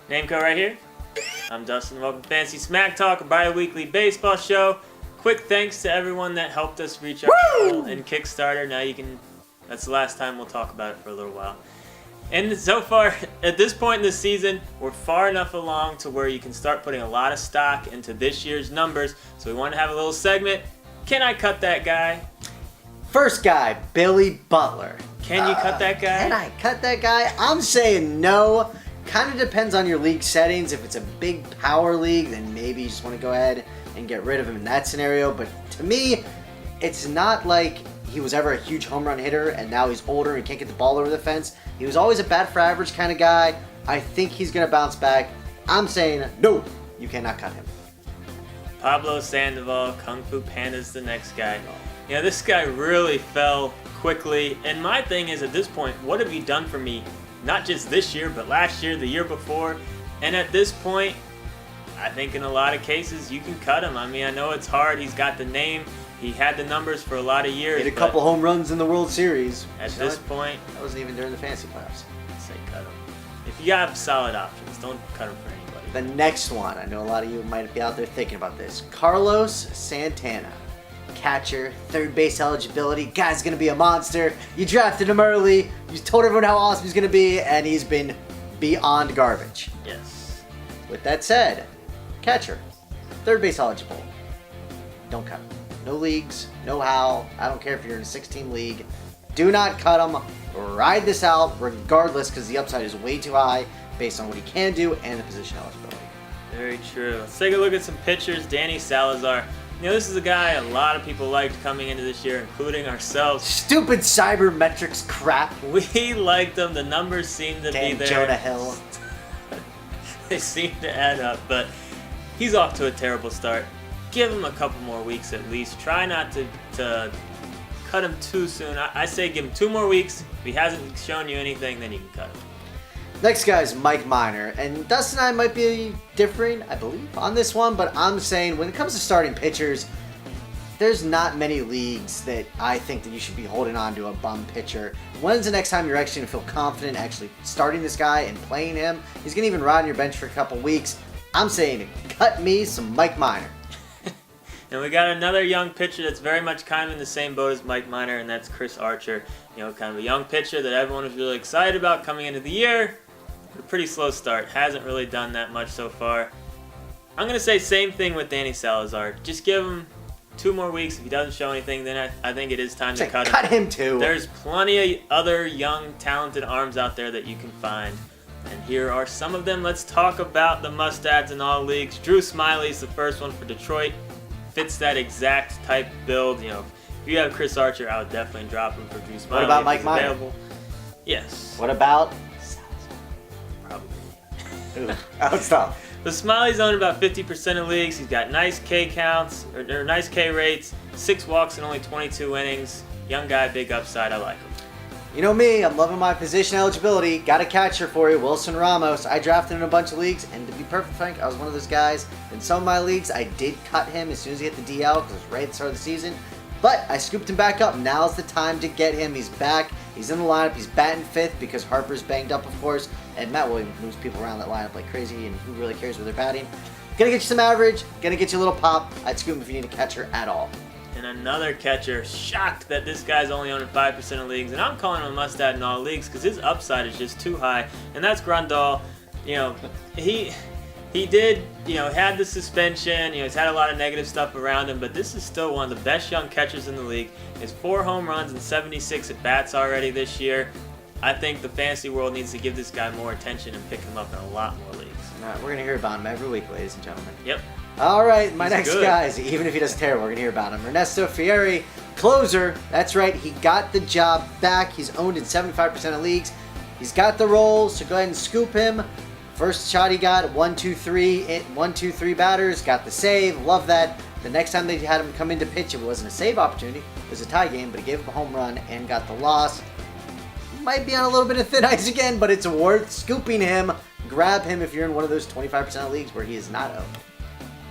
Name code right here. I'm Dustin. Welcome to Fantasy Smack Talk, a bi-weekly baseball show. Quick thanks to everyone that helped us reach our goal in Kickstarter. Now you can, that's the last time we'll talk about it for a little while. And so far, at this point in the season, we're far enough along to where you can start putting a lot of stock into this year's numbers. So we want to have a little segment. Can I cut that guy? First guy, Billy Butler. Can you cut that guy? Can I cut that guy? I'm saying no. Kind of depends on your league settings. If it's a big power league, then maybe you just want to go ahead and get rid of him in that scenario. But to me, it's not like he was ever a huge home run hitter and now he's older and can't get the ball over the fence. He was always a bat for average kind of guy. I think he's going to bounce back. I'm saying no, you cannot cut him. Pablo Sandoval, Kung Fu Panda's the next guy. You know, this guy really fell quickly. And my thing is, at this point, what have you done for me? Not just this year, but last year, the year before. And at this point, I think in a lot of cases, you can cut him. I mean, I know it's hard. He's got the name. He had the numbers for a lot of years. Hit a couple home runs in the World Series. At this point, that wasn't even during the fantasy playoffs. I'd say cut him. If you have solid options, don't cut him for anybody. The next one, I know a lot of you might be out there thinking about this. Carlos Santana. Catcher, third base eligibility. Guy's going to be a monster. You drafted him early. You told everyone how awesome he's going to be, and he's been beyond garbage. Yes. With that said, catcher, third base eligible. Don't cut him. No leagues, no how. I don't care if you're in a 16 league. Do not cut him. Ride this out regardless because the upside is way too high based on what he can do and the position eligibility. Very true. Let's take a look at some pitchers. Danny Salazar. You know, this is a guy a lot of people liked coming into this year, including ourselves. Stupid cybermetrics crap. We liked him. The numbers seem to be there. Jonah Hill. They seem to add up, but he's off to a terrible start. Give him a couple more weeks at least. Try not to cut him too soon. I say give him 2 more weeks. If he hasn't shown you anything, then you can cut him. Next guy is Mike Minor, and Dustin and I might be differing, I believe, on this one, but I'm saying when it comes to starting pitchers, there's not many leagues that I think that you should be holding on to a bum pitcher. When's the next time you're actually going to feel confident actually starting this guy and playing him? He's going to even ride on your bench for a couple weeks. I'm saying cut me some Mike Minor. And we got another young pitcher that's very much kind of in the same boat as Mike Minor, and that's Chris Archer. You know, kind of a young pitcher that everyone was really excited about coming into the year. A pretty slow start. Hasn't really done that much so far. I'm going to say same thing with Danny Salazar. Just give him 2 more weeks. If he doesn't show anything, then I think it is time to cut him. Cut him too. There's plenty of other young, talented arms out there that you can find. And here are some of them. Let's talk about the must-adds in all leagues. Drew Smyly's the first one for Detroit. Fits that exact type build. You know, if you have Chris Archer, I would definitely drop him for Drew Smyly. What about Mike Minor? Yes. What about Probably. Oh, stop. But Smiley's owned about 50% of leagues. He's got nice K counts, or nice K rates, 6 walks and only 22 innings. Young guy, big upside. I like him. You know me, I'm loving my position eligibility. Got a catcher for you, Wilson Ramos. I drafted him in a bunch of leagues, and to be perfectly frank, I was one of those guys. In some of my leagues, I did cut him as soon as he hit the DL because it was right at the start of the season. But I scooped him back up. Now's the time to get him. He's back. He's in the lineup. He's batting 5th because Harper's banged up, of course. And Matt Williams moves people around that lineup like crazy, and who really cares where they're batting? Gonna get you some average. Gonna get you a little pop. I'd scoop him if you need a catcher at all. And another catcher, shocked that this guy's only owned in 5% of leagues. And I'm calling him a must-add in all leagues because his upside is just too high. And that's Grandal. You know, he did, you know, had the suspension. You know, he's had a lot of negative stuff around him. But this is still one of the best young catchers in the league. He has 4 home runs and 76 at-bats already this year. I think the fantasy world needs to give this guy more attention and pick him up in a lot more leagues. All right, we're going to hear about him every week, ladies and gentlemen. Yep. All right, my He's next good. guys, even if he does terrible, we're going to hear about him. Ernesto Fieri, closer. That's right, he got the job back. He's owned in 75% of leagues. He's got the role, so go ahead and scoop him. First shot he got, 1-2-3 batters, got the save. Love that. The next time they had him come in to pitch, it wasn't a save opportunity. It was a tie game, but he gave up a home run and got the loss. Might be on a little bit of thin ice again, but it's worth scooping him. Grab him if you're in one of those 25% of leagues where he is not owned.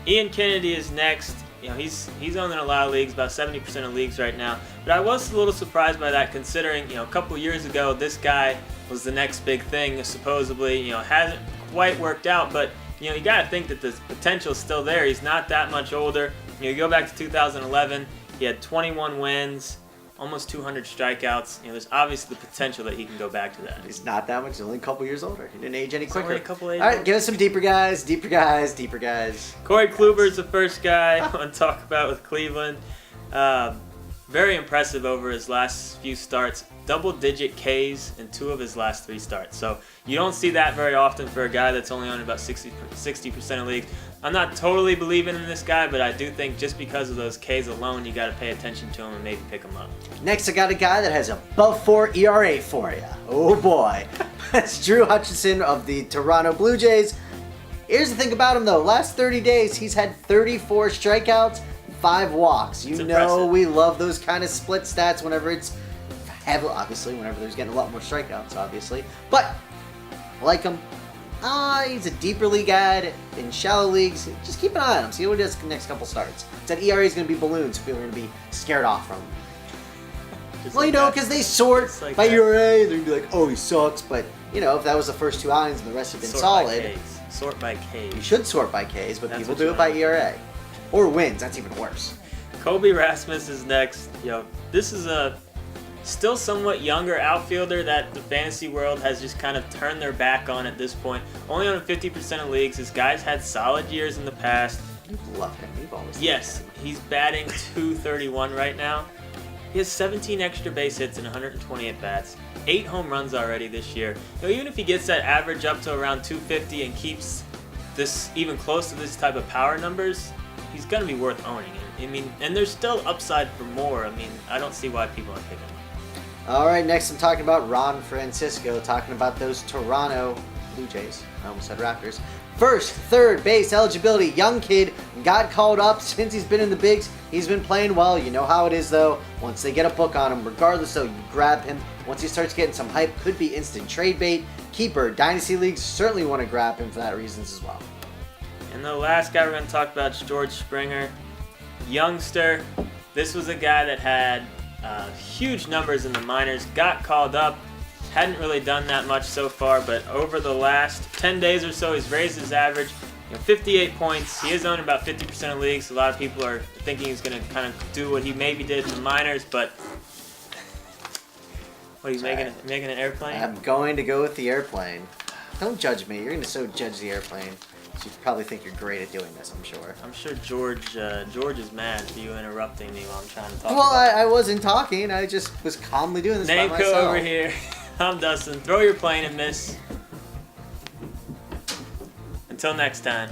Ian Kennedy is next. You know, he's owned in a lot of leagues, about 70% of leagues right now. But I was a little surprised by that, considering, you know, a couple years ago, this guy was the next big thing, supposedly. You know, hasn't quite worked out, but you got to think that the potential's still there. He's not that much older. You go back to 2011, he had 21 wins, almost 200 strikeouts. There's obviously the potential that he can go back to that. He's not that much. He's only a couple years older. He didn't age any quicker. Only a couple age All right, older. give us some deeper guys, deeper guys, deeper guys. Corey Kluber's the first guy I want to talk about with Cleveland. Very impressive over his last few starts. Double-digit Ks in 2 of his last 3 starts. So you don't see that very often for a guy that's only on about 60% of leagues. I'm not totally believing in this guy, but I do think just because of those Ks alone, you got to pay attention to him and maybe pick him up. Next, I got a guy that has above 4 ERA for you. Oh boy. That's Drew Hutchison of the Toronto Blue Jays. Here's the thing about him though. Last 30 days, he's had 34 strikeouts, 5 walks. You It's know impressive. we love those kind of split stats whenever it's heavy, obviously, whenever there's getting a lot more strikeouts, obviously. But I like him. He's a deeper league ad in shallow leagues. Just keep an eye on him. See what he does the next couple starts. That ERA is going to be balloons. People are going to be scared off from him. Just Well, like you know, that. because they sort Just like by that. ERA. They're going to be like, oh, he sucks. But, if that was the first 2 outings and the rest have been Sort solid, by Ks. Sort by Ks. you should sort by Ks, but That's people what do you it by want. ERA. Or wins. That's even worse. Kobe Rasmus is next. This is a still somewhat younger outfielder that the fantasy world has just kind of turned their back on at this point. Only on 50% of leagues. This guy's had solid years in the past. You've loved him. You've always loved Yes, him. he's batting .231 right now. He has 17 extra base hits and 120 at bats. 8 home runs already this year. Even if he gets that average up to around 250 and keeps this even close to this type of power numbers, he's going to be worth owning. And there's still upside for more. I don't see why people aren't picking him. All right, next I'm talking about Ron Francisco, talking about those Toronto Blue Jays. I almost said Raptors. First, third base eligibility, young kid, got called up since he's been in the bigs. He's been playing well. You know how it is, though. Once they get a book on him, regardless, though, you grab him. Once he starts getting some hype, could be instant trade bait. Keeper, dynasty leagues certainly want to grab him for that reasons as well. And the last guy we're going to talk about is George Springer. Youngster. This was a guy that had huge numbers in the minors, got called up, hadn't really done that much so far, but over the last 10 days or so, he's raised his average. 58 points. He is owned about 50% of leagues. A lot of people are thinking he's going to kind of do what he maybe did in the minors, but what, he's making an airplane? I'm going to go with the airplane. Don't judge me. You're going to so judge the airplane. You probably think you're great at doing this, I'm sure. I'm sure George is mad for you interrupting me while I'm trying to talk. Well, about I wasn't talking. I just was calmly doing this by Nameco myself. over here. I'm Dustin. Throw your plane and miss. Until next time.